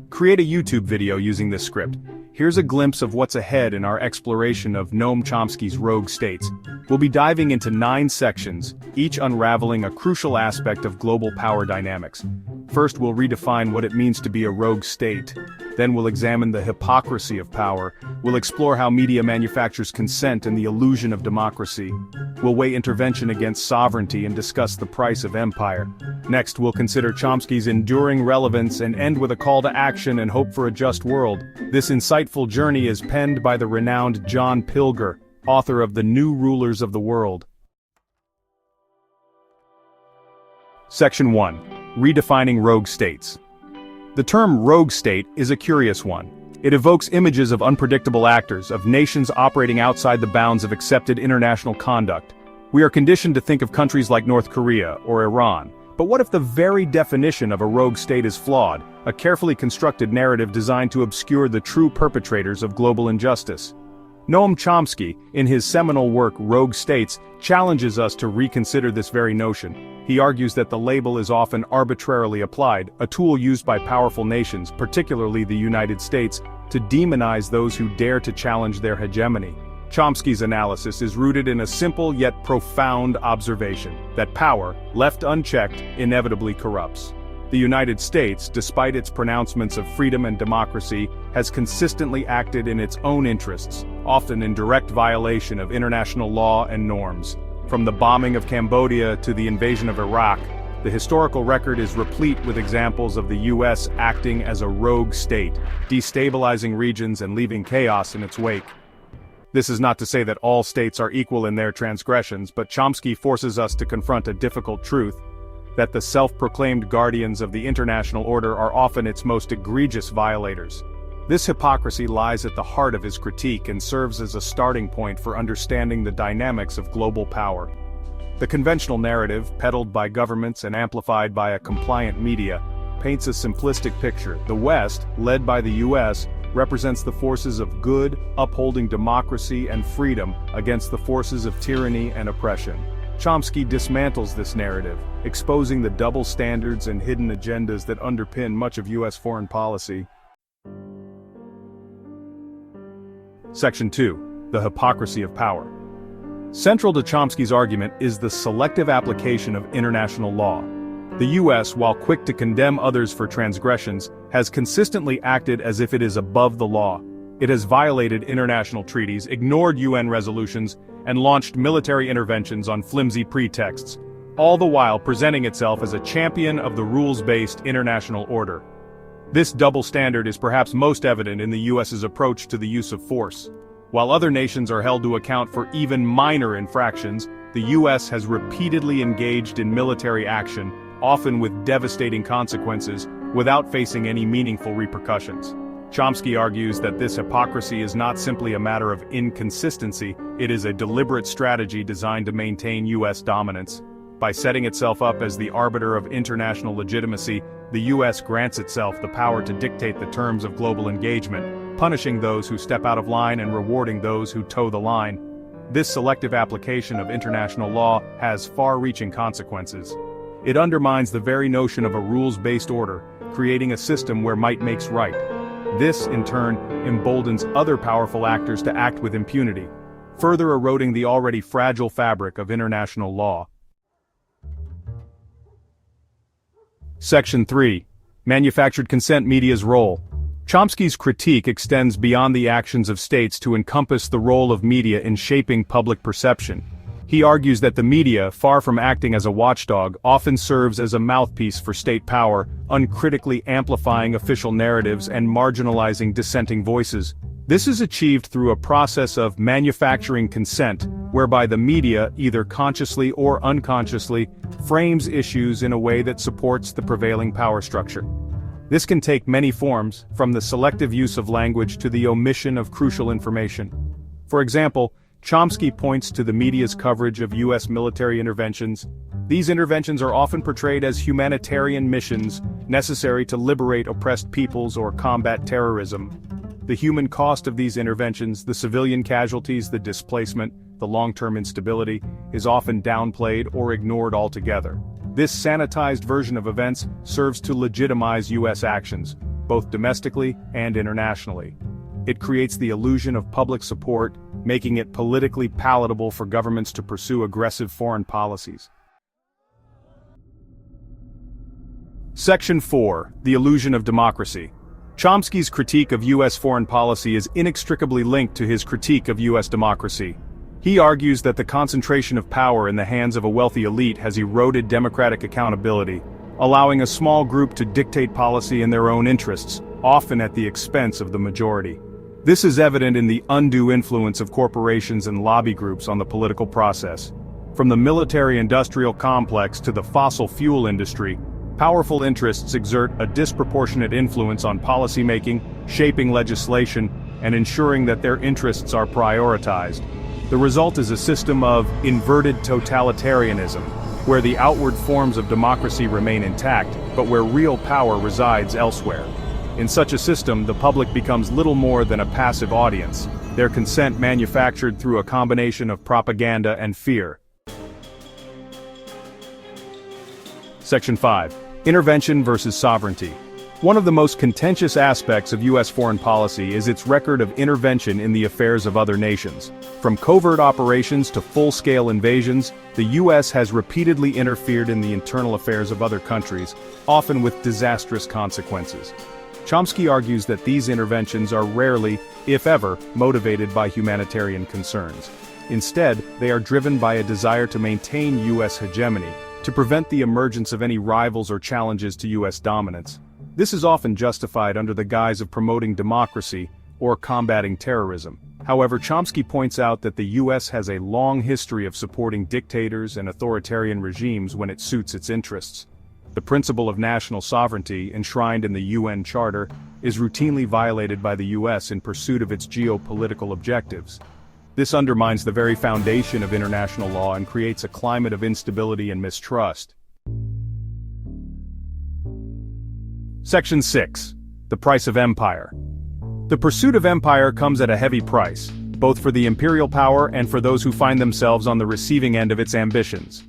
Create a YouTube video using this script. Here's a glimpse of what's ahead in our exploration of Noam Chomsky's rogue states. We'll be diving into 9 sections, each unraveling a crucial aspect of global power dynamics. First, we'll redefine what it means to be a rogue state. Then we'll examine the hypocrisy of power. We'll explore how media manufactures consent and the illusion of democracy. We'll weigh intervention against sovereignty and discuss the price of empire. Next, we'll consider Chomsky's enduring relevance and end with a call to action and hope for a just world. This insightful journey is penned by the renowned John Pilger, author of The New Rulers of the World. Section 1. Redefining rogue states. The term rogue state is a curious one. It evokes images of unpredictable actors, of nations operating outside the bounds of accepted international conduct. We are conditioned to think of countries like North Korea or Iran. But what if the very definition of a rogue state is flawed, a carefully constructed narrative designed to obscure the true perpetrators of global injustice? Noam Chomsky, in his seminal work Rogue States, challenges us to reconsider this very notion. He argues that the label is often arbitrarily applied, a tool used by powerful nations, particularly the United States, to demonize those who dare to challenge their hegemony. Chomsky's analysis is rooted in a simple yet profound observation, that power, left unchecked, inevitably corrupts. The United States, despite its pronouncements of freedom and democracy, has consistently acted in its own interests, often in direct violation of international law and norms. From the bombing of Cambodia to the invasion of Iraq, the historical record is replete with examples of the U.S. acting as a rogue state, destabilizing regions and leaving chaos in its wake. This is not to say that all states are equal in their transgressions, but Chomsky forces us to confront a difficult truth, that the self-proclaimed guardians of the international order are often its most egregious violators. This hypocrisy lies at the heart of his critique and serves as a starting point for understanding the dynamics of global power. The conventional narrative, peddled by governments and amplified by a compliant media, paints a simplistic picture. The West, led by the U.S., represents the forces of good, upholding democracy and freedom against the forces of tyranny and oppression. Chomsky dismantles this narrative, exposing the double standards and hidden agendas that underpin much of U.S. foreign policy. Section 2. The hypocrisy of power. Central to Chomsky's argument is the selective application of international law. The U.S., while quick to condemn others for transgressions, has consistently acted as if it is above the law. It has violated international treaties, ignored UN resolutions, and launched military interventions on flimsy pretexts, all the while presenting itself as a champion of the rules-based international order. This double standard is perhaps most evident in the U.S.'s approach to the use of force. While other nations are held to account for even minor infractions, the U.S. has repeatedly engaged in military action, often with devastating consequences, without facing any meaningful repercussions. Chomsky argues that this hypocrisy is not simply a matter of inconsistency, it is a deliberate strategy designed to maintain U.S. dominance. By setting itself up as the arbiter of international legitimacy, the U.S. grants itself the power to dictate the terms of global engagement, punishing those who step out of line and rewarding those who toe the line. This selective application of international law has far-reaching consequences. It undermines the very notion of a rules-based order, creating a system where might makes right. This, in turn, emboldens other powerful actors to act with impunity, further eroding the already fragile fabric of international law. Section 3. Manufactured consent media's role. Chomsky's critique extends beyond the actions of states to encompass the role of media in shaping public perception. He argues that the media, far from acting as a watchdog, often serves as a mouthpiece for state power, uncritically amplifying official narratives and marginalizing dissenting voices. This is achieved through a process of manufacturing consent, whereby the media, either consciously or unconsciously, frames issues in a way that supports the prevailing power structure. This can take many forms, from the selective use of language to the omission of crucial information. For example, Chomsky points to the media's coverage of U.S. military interventions. These interventions are often portrayed as humanitarian missions, necessary to liberate oppressed peoples or combat terrorism. The human cost of these interventions, the civilian casualties, the displacement, the long-term instability, is often downplayed or ignored altogether. This sanitized version of events serves to legitimize U.S. actions, both domestically and internationally. It creates the illusion of public support, making it politically palatable for governments to pursue aggressive foreign policies. Section 4. The Illusion of Democracy. Chomsky's critique of U.S. foreign policy is inextricably linked to his critique of U.S. democracy. He argues that the concentration of power in the hands of a wealthy elite has eroded democratic accountability, allowing a small group to dictate policy in their own interests, often at the expense of the majority. This is evident in the undue influence of corporations and lobby groups on the political process. From the military-industrial complex to the fossil fuel industry, powerful interests exert a disproportionate influence on policymaking, shaping legislation, and ensuring that their interests are prioritized. The result is a system of inverted totalitarianism, where the outward forms of democracy remain intact, but where real power resides elsewhere. In such a system, the public becomes little more than a passive audience, their consent manufactured through a combination of propaganda and fear. Section 5. Intervention versus sovereignty. One of the most contentious aspects of U.S. foreign policy is its record of intervention in the affairs of other nations. From covert operations to full-scale invasions, the U.S. has repeatedly interfered in the internal affairs of other countries, often with disastrous consequences. Chomsky argues that these interventions are rarely, if ever, motivated by humanitarian concerns. Instead, they are driven by a desire to maintain U.S. hegemony, to prevent the emergence of any rivals or challenges to U.S. dominance. This is often justified under the guise of promoting democracy or combating terrorism. However, Chomsky points out that the U.S. has a long history of supporting dictators and authoritarian regimes when it suits its interests. The principle of national sovereignty, enshrined in the UN Charter, is routinely violated by the U.S. in pursuit of its geopolitical objectives. This undermines the very foundation of international law and creates a climate of instability and mistrust. Section 6. The Price of Empire. The pursuit of empire comes at a heavy price, both for the imperial power and for those who find themselves on the receiving end of its ambitions.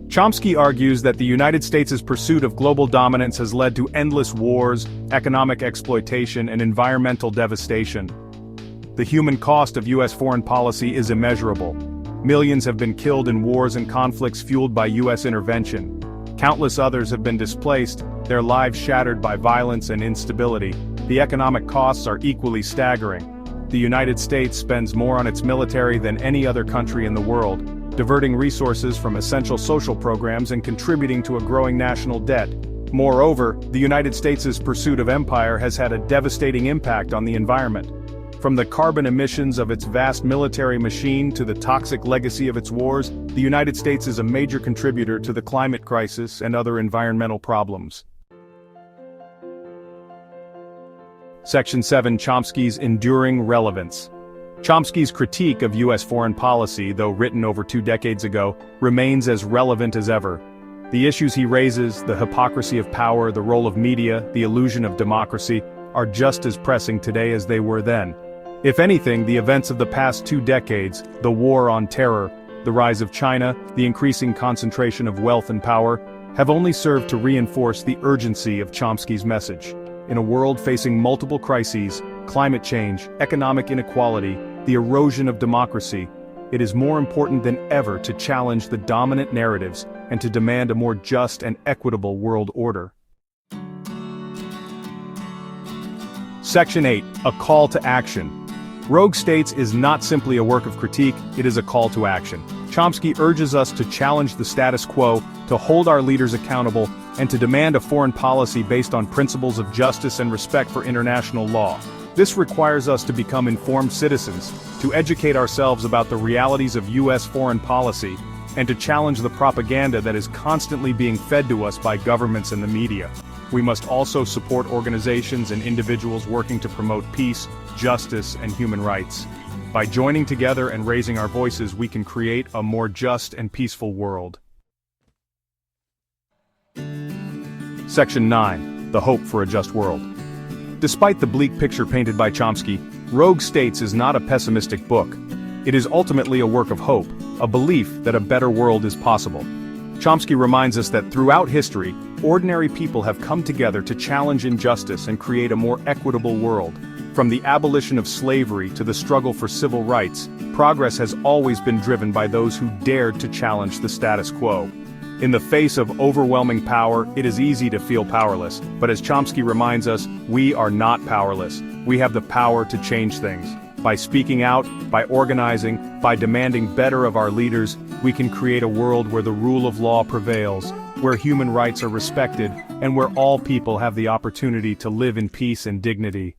Chomsky argues that the United States' pursuit of global dominance has led to endless wars, economic exploitation, and environmental devastation. The human cost of U.S. foreign policy is immeasurable. Millions have been killed in wars and conflicts fueled by U.S. intervention. Countless others have been displaced, their lives shattered by violence and instability. The economic costs are equally staggering. The United States spends more on its military than any other country in the world, diverting resources from essential social programs and contributing to a growing national debt. Moreover, the United States' pursuit of empire has had a devastating impact on the environment. From the carbon emissions of its vast military machine to the toxic legacy of its wars, the United States is a major contributor to the climate crisis and other environmental problems. Section 7. Chomsky's enduring relevance. Chomsky's critique of U.S. foreign policy, though written over 2 decades ago, remains as relevant as ever. The issues he raises, the hypocrisy of power, the role of media, the illusion of democracy, are just as pressing today as they were then. If anything, the events of the past 2 decades, the war on terror, the rise of China, the increasing concentration of wealth and power, have only served to reinforce the urgency of Chomsky's message. In a world facing multiple crises, climate change, economic inequality, the erosion of democracy, it is more important than ever to challenge the dominant narratives and to demand a more just and equitable world order. Section 8. A call to action. Rogue States is not simply a work of critique, it is a call to action. Chomsky urges us to challenge the status quo, to hold our leaders accountable, and to demand a foreign policy based on principles of justice and respect for international law. This requires us to become informed citizens, to educate ourselves about the realities of U.S. foreign policy, and to challenge the propaganda that is constantly being fed to us by governments and the media. We must also support organizations and individuals working to promote peace, justice, and human rights. By joining together and raising our voices, we can create a more just and peaceful world. Section 9. The Hope for a Just World. Despite the bleak picture painted by Chomsky, Rogue States is not a pessimistic book. It is ultimately a work of hope, a belief that a better world is possible. Chomsky reminds us that throughout history, ordinary people have come together to challenge injustice and create a more equitable world. From the abolition of slavery to the struggle for civil rights, progress has always been driven by those who dared to challenge the status quo. In the face of overwhelming power, it is easy to feel powerless, but as Chomsky reminds us, we are not powerless. We have the power to change things. By speaking out, by organizing, by demanding better of our leaders, we can create a world where the rule of law prevails, where human rights are respected, and where all people have the opportunity to live in peace and dignity.